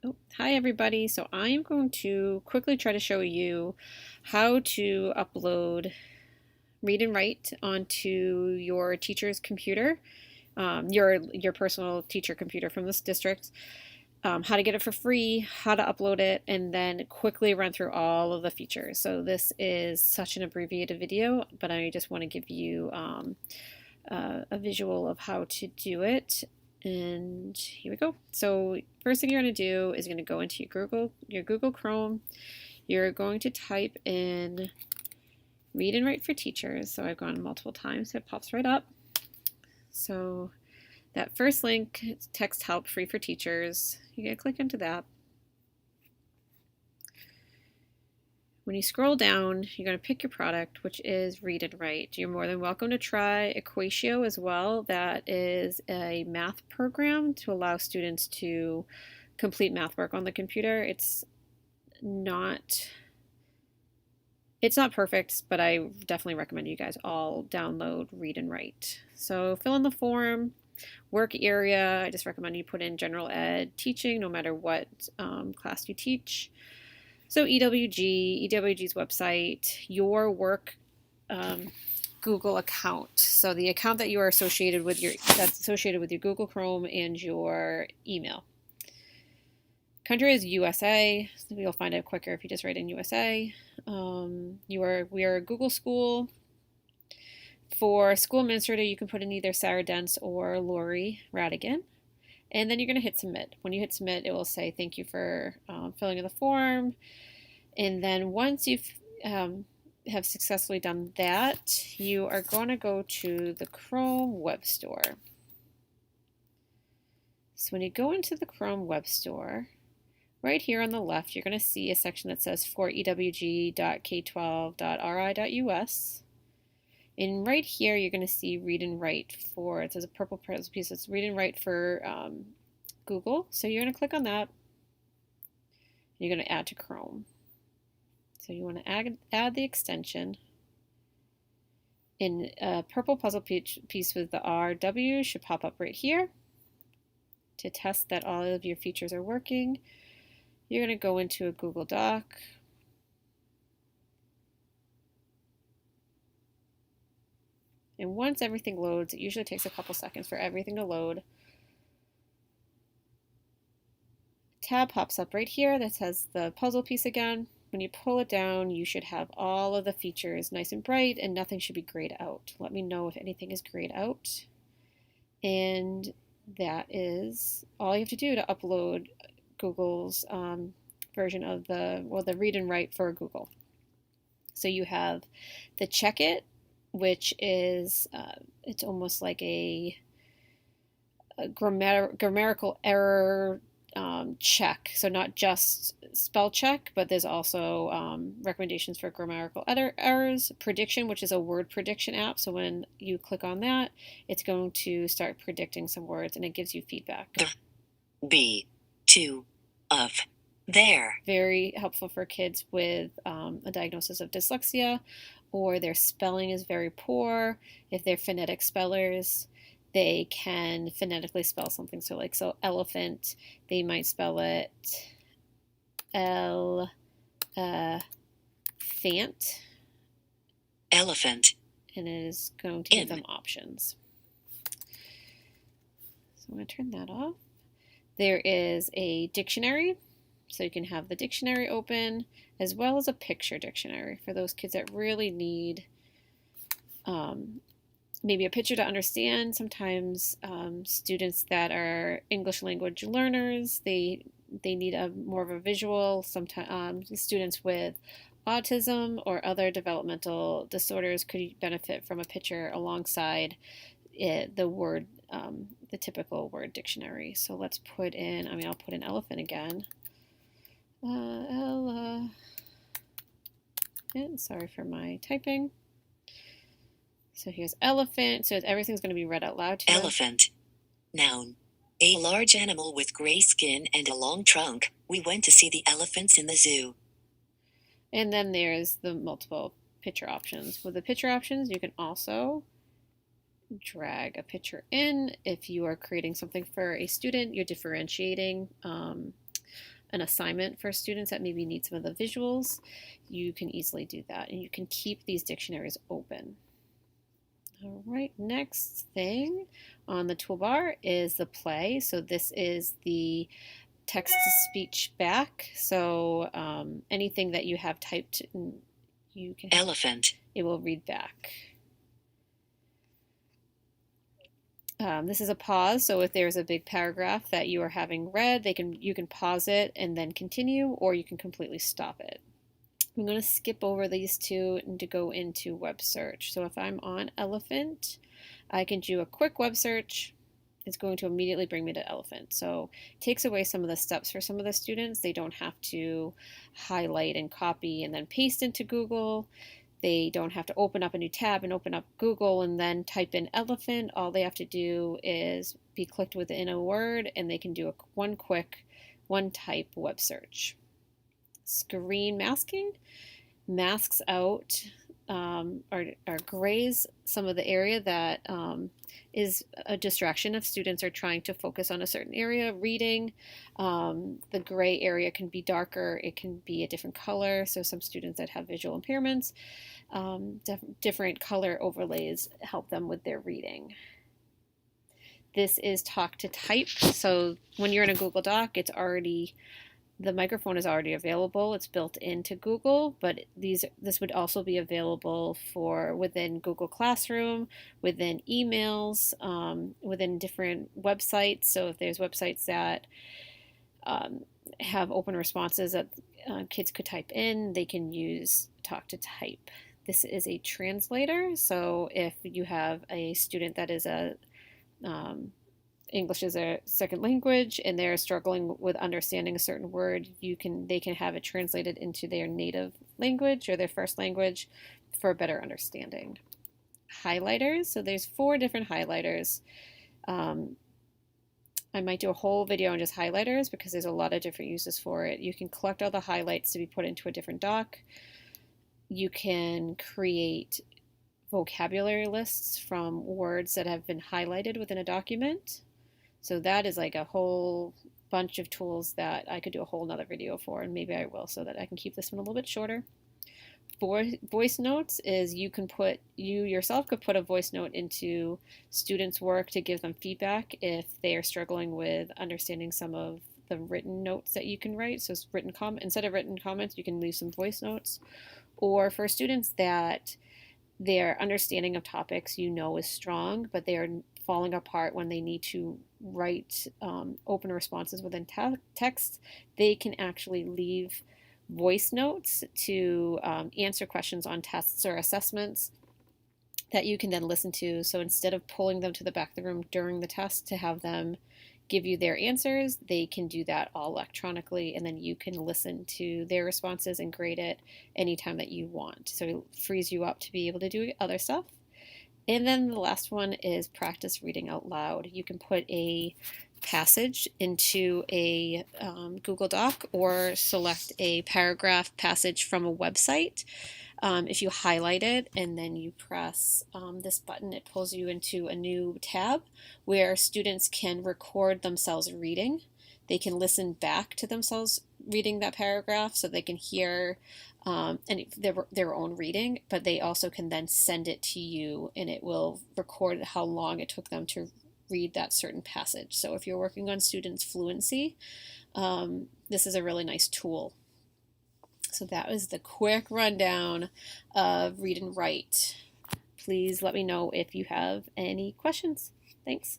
Oh, hi everybody. So I'm going to quickly try to show you how to upload read and write onto your teacher's computer, your personal teacher computer from this district, how to get it for free, how to upload it, and then quickly run through all of the features. So this is such an abbreviated video, but I just want to give you a visual of how to do it. And here we go. So first thing you're going to do is going to go into your Google Chrome. You're going to type in read and write for teachers. So I've gone multiple times, so it pops right up. So that first link, text help free for teachers, you're going to click into that. When you scroll down, you're going to pick your product, which is Read and Write. You're more than welcome to try Equatio as well. That is a math program to allow students to complete math work on the computer. It's not perfect, but I definitely recommend you guys all download Read and Write. So fill in the form, work area. I just recommend you put in general ed teaching, no matter what class you teach. So EWG's website, your work Google account. So the account that you are associated with that's associated with your Google Chrome and your email. Country is USA. So you'll find it quicker if you just write in USA. We are a Google school. For school administrator, you can put in either Sarah Dents or Lori Radigan. And then you're going to hit submit. When you hit submit, it will say thank you for filling in the form. And then once you've have successfully done that, you are going to go to the Chrome Web Store. So when you go into the Chrome Web Store, right here on the left, you're going to see a section that says for ewg.k12.ri.us. And right here, you're going to see read and write for, it says a purple piece, it's read and write for Google. So you're going to click on that. You're going to add to Chrome. So you want to add the extension. And a purple puzzle piece with the RW should pop up right here. To test that all of your features are working, you're going to go into a Google Doc. And once everything loads, it usually takes a couple seconds for everything to load. Tab pops up right here that says the puzzle piece again. When you pull it down, you should have all of the features nice and bright and nothing should be grayed out. Let me know if anything is grayed out. And that is all you have to do to upload Google's version of the read and write for Google. So you have the check it, which is it's almost like a grammatical error check. So not just spell check, but there's also recommendations for grammatical errors. Prediction, which is a word prediction app. So when you click on that, it's going to start predicting some words and it gives you feedback. B, to, of, there. Very helpful for kids with a diagnosis of dyslexia, or their spelling is very poor. If they're phonetic spellers, they can phonetically spell something. So elephant, they might spell it fant. Elephant. And it is going to give them options. So I'm going to turn that off. There is a dictionary. So you can have the dictionary open as well as a picture dictionary for those kids that really need maybe a picture to understand. Sometimes students that are English language learners, they need more of a visual. Sometimes students with autism or other developmental disorders could benefit from a picture alongside the typical word dictionary. So let's put in, I'll put in elephant again. Sorry for my typing. So here's elephant. So everything's going to be read out loud to Elephant. Noun. A large animal with gray skin and a long trunk. We went to see the elephants in the zoo. And then there's the multiple picture options. With the picture options, you can also drag a picture in. If you are creating something for a student, you're differentiating an assignment for students that maybe need some of the visuals, you can easily do that. And you can keep these dictionaries open. All right, next thing on the toolbar is the play. So this is the text to speech back. So anything that you have typed, you can Elephant. It will read back. This is a pause, so if there's a big paragraph that you are having read, you can pause it and then continue, or you can completely stop it. I'm going to skip over these two and to go into web search. So if I'm on elephant, I can do a quick web search. It's going to immediately bring me to elephant. So it takes away some of the steps for some of the students. They don't have to highlight and copy and then paste into Google. They don't have to open up a new tab and open up Google and then type in elephant. All they have to do is be clicked within a word and they can do one quick, one type web search. Screen masking masks out or grays some of the area that is a distraction if students are trying to focus on a certain area reading. The gray area can be darker, it can be a different color, so some students that have visual impairments, different color overlays help them with their reading. This is talk to type, so when you're in a Google Doc, the microphone is already available. It's built into Google, but this would also be available for within Google Classroom, within emails, within different websites. So if there's websites that have open responses that kids could type in, they can use talk to type. This is a translator. So if you have a student that is English is a second language and they're struggling with understanding a certain word, they can have it translated into their native language or their first language for a better understanding. Highlighters, so there's 4 different highlighters. I might do a whole video on just highlighters because there's a lot of different uses for it. You can collect all the highlights to be put into a different doc. You can create vocabulary lists from words that have been highlighted within a document. So that is like a whole bunch of tools that I could do a whole nother video for, and maybe I will so that I can keep this one a little bit shorter. Voice notes is you yourself could put a voice note into students' work to give them feedback if they are struggling with understanding some of the written notes that you can write. So instead of written comments, you can leave some voice notes. Or for students that their understanding of topics is strong, but they are falling apart when they need to write open responses within text, they can actually leave voice notes to answer questions on tests or assessments that you can then listen to. So instead of pulling them to the back of the room during the test to have them give you their answers, they can do that all electronically, and then you can listen to their responses and grade it anytime that you want. So it frees you up to be able to do other stuff. And then the last one is practice reading out loud. You can put a passage into a Google Doc or select a paragraph passage from a website. If you highlight it and then you press this button, it pulls you into a new tab where students can record themselves reading. They can listen back to themselves reading that paragraph so they can hear their own reading, but they also can then send it to you and it will record how long it took them to read that certain passage. So if you're working on students' fluency, this is a really nice tool. So that was the quick rundown of read and write. Please let me know if you have any questions. Thanks.